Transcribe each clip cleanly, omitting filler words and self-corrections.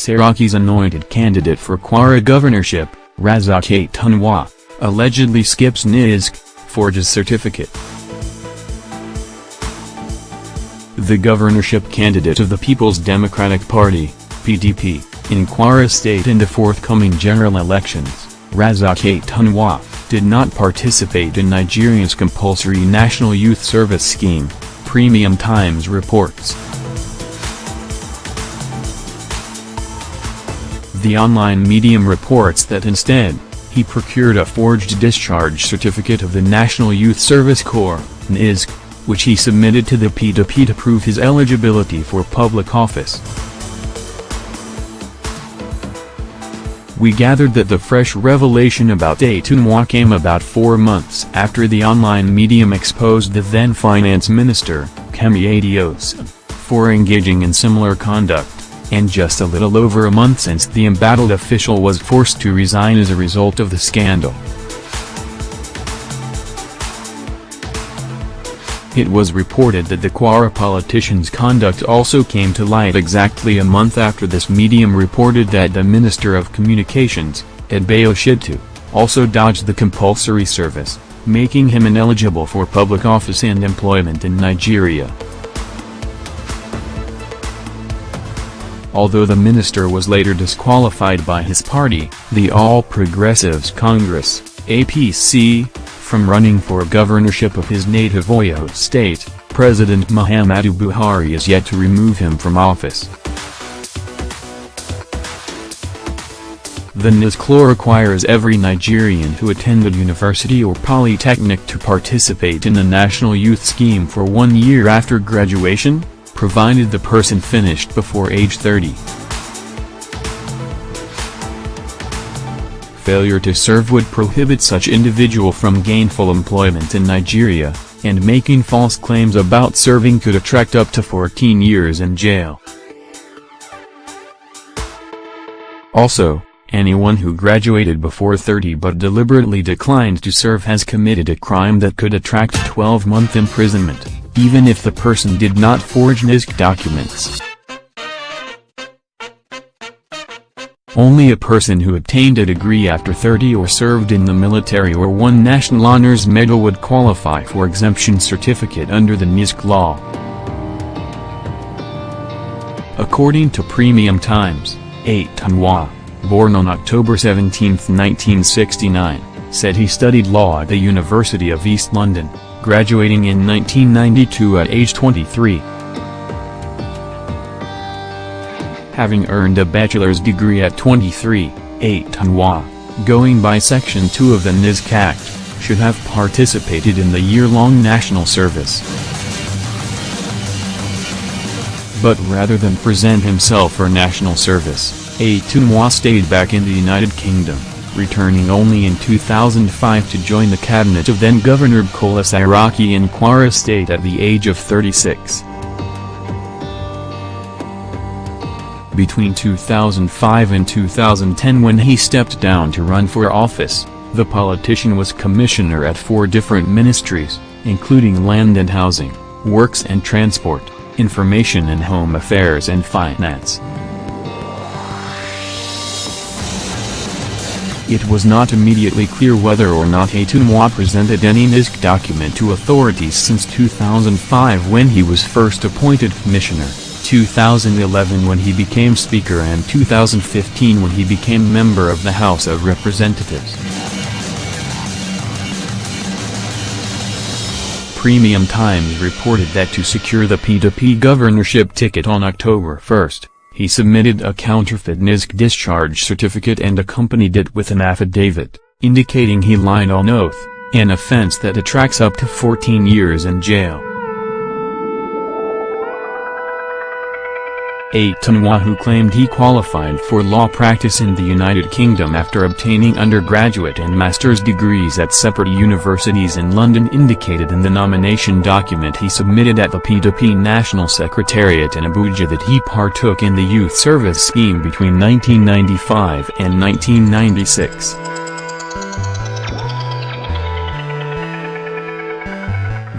Saraki's anointed candidate for Kwara governorship, Razak Atunwa, allegedly skips NYSC, forges certificate. The governorship candidate of the People's Democratic Party, PDP, in Kwara State in the forthcoming general elections, Razak Atunwa, did not participate in Nigeria's compulsory National Youth Service Scheme, Premium Times reports. The online medium reports that instead, he procured a forged discharge certificate of the National Youth Service Corps, NYSC, which he submitted to the PDP to prove his eligibility for public office. We gathered that the fresh revelation about Atunwa came about 4 months after the online medium exposed the then finance minister, Kemi Adiosa, for engaging in similar conduct, and just a little over a month since the embattled official was forced to resign as a result of the scandal. It was reported that the Kwara politician's conduct also came to light exactly a month after this medium reported that the Minister of Communications, Edbayo Shitu, also dodged the compulsory service, making him ineligible for public office and employment in Nigeria. Although the minister was later disqualified by his party, the All Progressives Congress, APC, from running for governorship of his native Oyo state, President Muhammadu Buhari is yet to remove him from office. The NYSC law requires every Nigerian who attended university or polytechnic to participate in the National Youth Scheme for 1 year after graduation, provided the person finished before age 30. Failure to serve would prohibit such individual from gainful employment in Nigeria, and making false claims about serving could attract up to 14 years in jail. Also, anyone who graduated before 30 but deliberately declined to serve has committed a crime that could attract 12-month imprisonment, even if the person did not forge NYSC documents. Only a person who obtained a degree after 30 or served in the military or won National Honors Medal would qualify for exemption certificate under the NYSC law. According to Premium Times, Atunwa, born on October 17, 1969, said he studied law at the University of East London, graduating in 1992 at age 23. Having earned a bachelor's degree at 23, Atunwa, going by Section 2 of the NYSC Act, should have participated in the year-long national service. But rather than present himself for national service, Atunwa stayed back in the United Kingdom, returning only in 2005 to join the cabinet of then-Governor Bukola Saraki in Kwara State at the age of 36. Between 2005 and 2010, when he stepped down to run for office, the politician was commissioner at 4 different ministries, including Land and Housing, Works and Transport, Information and Home Affairs and Finance. It was not immediately clear whether or not Atunwa presented any NYSC document to authorities since 2005 when he was first appointed commissioner, 2011 when he became Speaker, and 2015 when he became member of the House of Representatives. Premium Times reported that to secure the PDP governorship ticket on October 1, he submitted a counterfeit NYSC discharge certificate and accompanied it with an affidavit, indicating he lied on oath, an offense that attracts up to 14 years in jail. Atunwa, who claimed he qualified for law practice in the United Kingdom after obtaining undergraduate and master's degrees at separate universities in London, indicated in the nomination document he submitted at the PDP National Secretariat in Abuja that he partook in the youth service scheme between 1995 and 1996.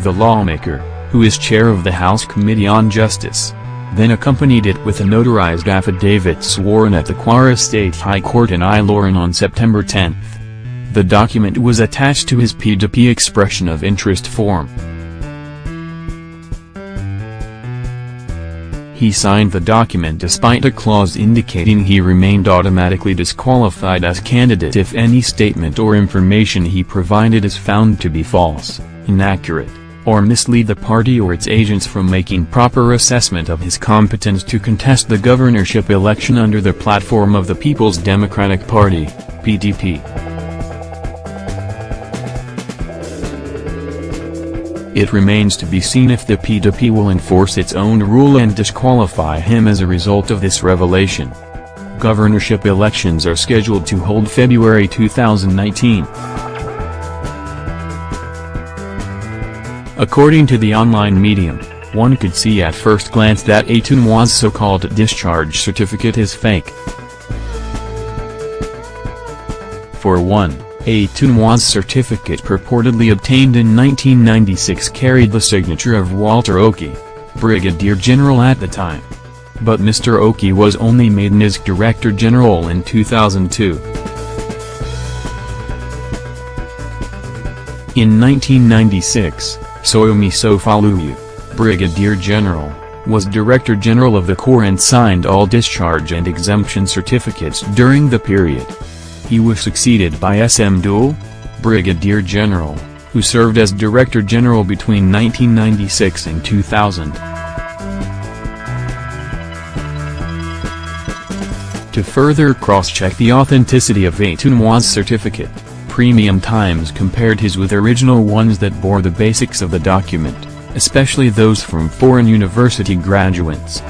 The lawmaker, who is chair of the House Committee on Justice, then accompanied it with a notarized affidavit sworn at the Kwara State High Court in Ilorin on September 10. The document was attached to his PDP expression of interest form. He signed the document despite a clause indicating he remained automatically disqualified as candidate if any statement or information he provided is found to be false, inaccurate, or mislead the party or its agents from making proper assessment of his competence to contest the governorship election under the platform of the People's Democratic Party, PDP. It remains to be seen if the PDP will enforce its own rule and disqualify him as a result of this revelation. Governorship elections are scheduled to hold February 2019. According to the online medium, one could see at first glance that Atunwa's so-called discharge certificate is fake. For one, Atunwa's certificate purportedly obtained in 1996 carried the signature of Walter Oki, Brigadier General at the time. But Mr. Oki was only made NYSC Director General in 2002. In 1996, Soyomi Sofaluyu, Brigadier General, was Director General of the Corps and signed all discharge and exemption certificates during the period. He was succeeded by SM Dul, Brigadier General, who served as Director General between 1996 and 2000. To further cross-check the authenticity of Atunwa's certificate, Premium Times compared his with original ones that bore the basics of the document, especially those from foreign university graduates.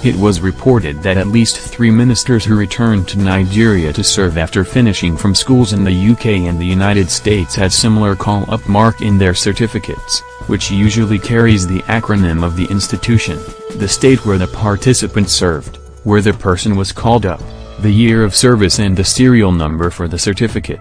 It was reported that at least 3 ministers who returned to Nigeria to serve after finishing from schools in the UK and the United States had similar call-up mark in their certificates, which usually carries the acronym of the institution, the state where the participant served, where the person was called up, the year of service and the serial number for the certificate.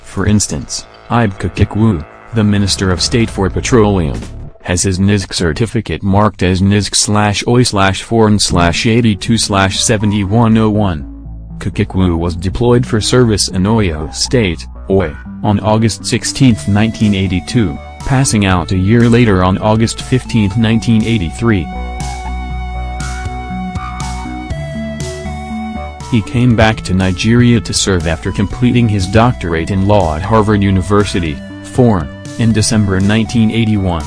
For instance, Ibka Kikwu, the Minister of State for Petroleum, has his NYSC certificate marked as NYSC/OI/4/82/7101. Kikwu was deployed for service in Oyo State, Oyo, on August 16, 1982, passing out a year later on August 15, 1983. He came back to Nigeria to serve after completing his doctorate in law at Harvard University, Foreign, in December 1981.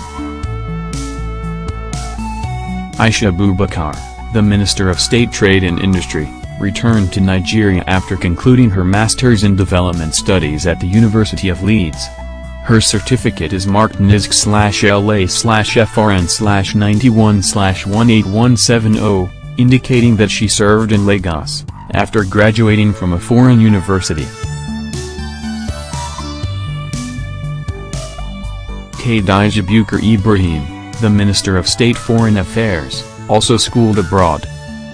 Aisha Bubakar, the Minister of State Trade and Industry, returned to Nigeria after concluding her Master's in Development Studies at the University of Leeds. Her certificate is marked NYSC/LA/FRN/91/18170, indicating that she served in Lagos, after graduating from a foreign university. Khadija Bukar Ibrahim, the Minister of State Foreign Affairs, also schooled abroad.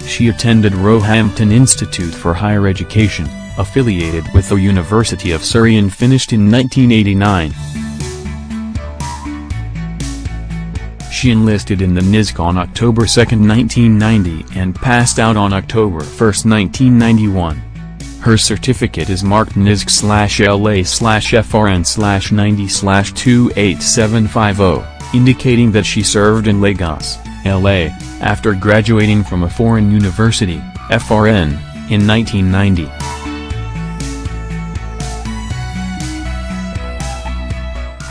She attended Roehampton Institute for Higher Education, affiliated with the University of Surrey and finished in 1989. She enlisted in the NYSC on October 2, 1990 and passed out on October 1, 1991. Her certificate is marked NYSC/LA/FRN/90/28750, indicating that she served in Lagos, LA, after graduating from a foreign university, FRN, in 1990.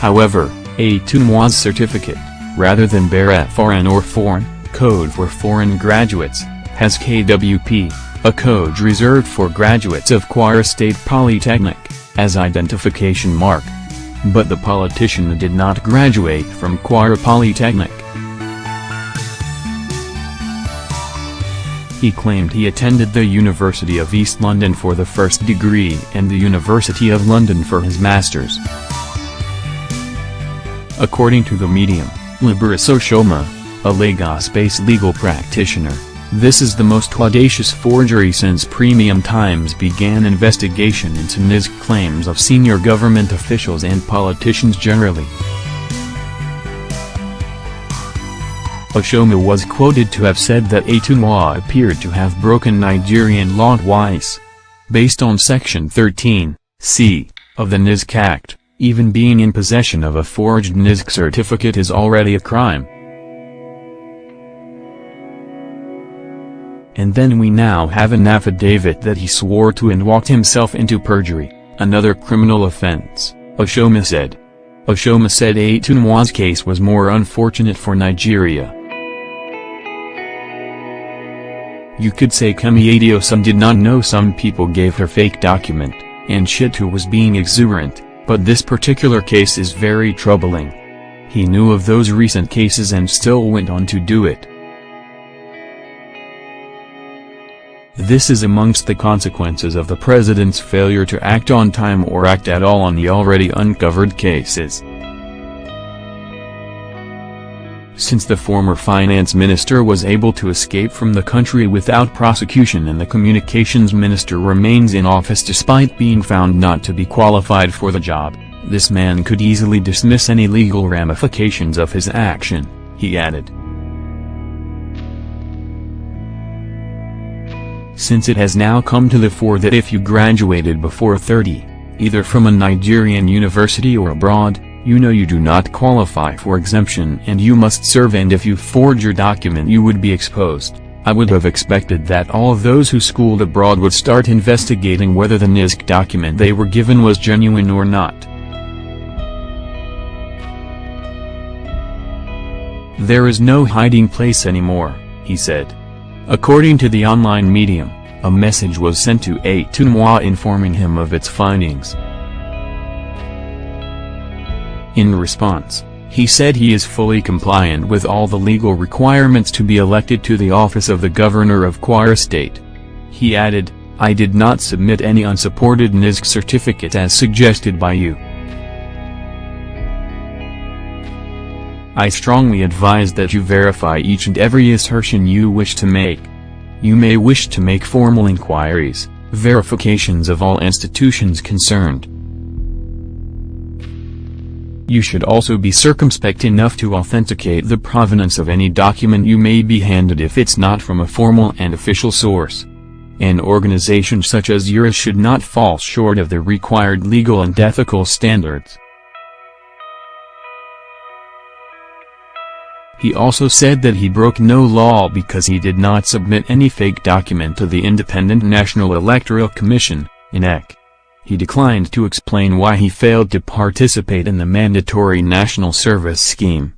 However, Atunwa's certificate, rather than bear FRN or Foreign Code for Foreign Graduates, has KWP, a code reserved for graduates of Kwara State Polytechnic, as identification mark. But the politician did not graduate from Kwara Polytechnic. He claimed he attended the University of East London for the first degree and the University of London for his master's. According to the medium, Libera Soshoma, a Lagos-based legal practitioner, This is the most audacious forgery since Premium Times began investigation into NYSC claims of senior government officials and politicians generally. Oshoma was quoted to have said that Atunwa appeared to have broken Nigerian law twice. Based on Section 13(c) of the NYSC Act, even being in possession of a forged NYSC certificate is already a crime. And then we now have an affidavit that he swore to and walked himself into perjury, another criminal offense, Oshoma said. Oshoma said Atunwa's case was more unfortunate for Nigeria. You could say Kemi Adeosun did not know some people gave her fake document, and Shitu was being exuberant, but this particular case is very troubling. He knew of those recent cases and still went on to do it. This is amongst the consequences of the president's failure to act on time or act at all on the already uncovered cases. Since the former finance minister was able to escape from the country without prosecution and the communications minister remains in office despite being found not to be qualified for the job, this man could easily dismiss any legal ramifications of his action, he added. Since it has now come to the fore that if you graduated before 30, either from a Nigerian university or abroad, you know you do not qualify for exemption and you must serve, and if you forge your document you would be exposed, I would have expected that all of those who schooled abroad would start investigating whether the NYSC document they were given was genuine or not. There is no hiding place anymore, he said. According to the online medium, a message was sent to Atunwa informing him of its findings. In response, he said he is fully compliant with all the legal requirements to be elected to the office of the governor of Kwara State. He added, "I did not submit any unsupported NYSC certificate as suggested by you. I strongly advise that you verify each and every assertion you wish to make. You may wish to make formal inquiries, verifications of all institutions concerned. You should also be circumspect enough to authenticate the provenance of any document you may be handed if it's not from a formal and official source. An organization such as yours should not fall short of the required legal and ethical standards." He also said that he broke no law because he did not submit any fake document to the Independent National Electoral Commission, INEC. He declined to explain why he failed to participate in the mandatory national service scheme.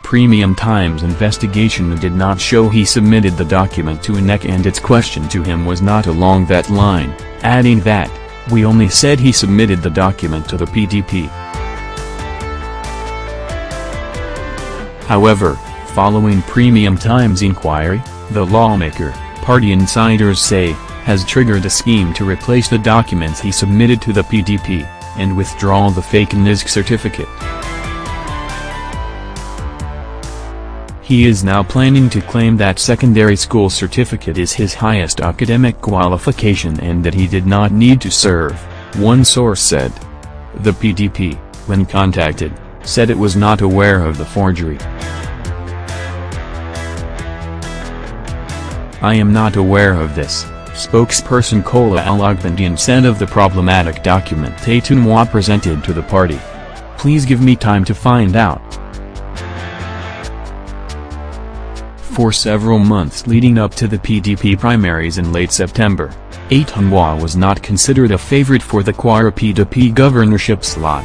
Premium Times investigation did not show he submitted the document to INEC, and its question to him was not along that line, adding that, "We only said he submitted the document to the PDP." However, following Premium Times inquiry, the lawmaker, party insiders say, has triggered a scheme to replace the documents he submitted to the PDP, and withdraw the fake NYSC certificate. He is now planning to claim that secondary school certificate is his highest academic qualification and that he did not need to serve, one source said. The PDP, when contacted, said it was not aware of the forgery. "I am not aware of this," spokesperson Kola Alagbandyan said of the problematic document Atunwa presented to the party. "Please give me time to find out." For several months leading up to the PDP primaries in late September, Atunwa was not considered a favorite for the Kwara PDP governorship slot.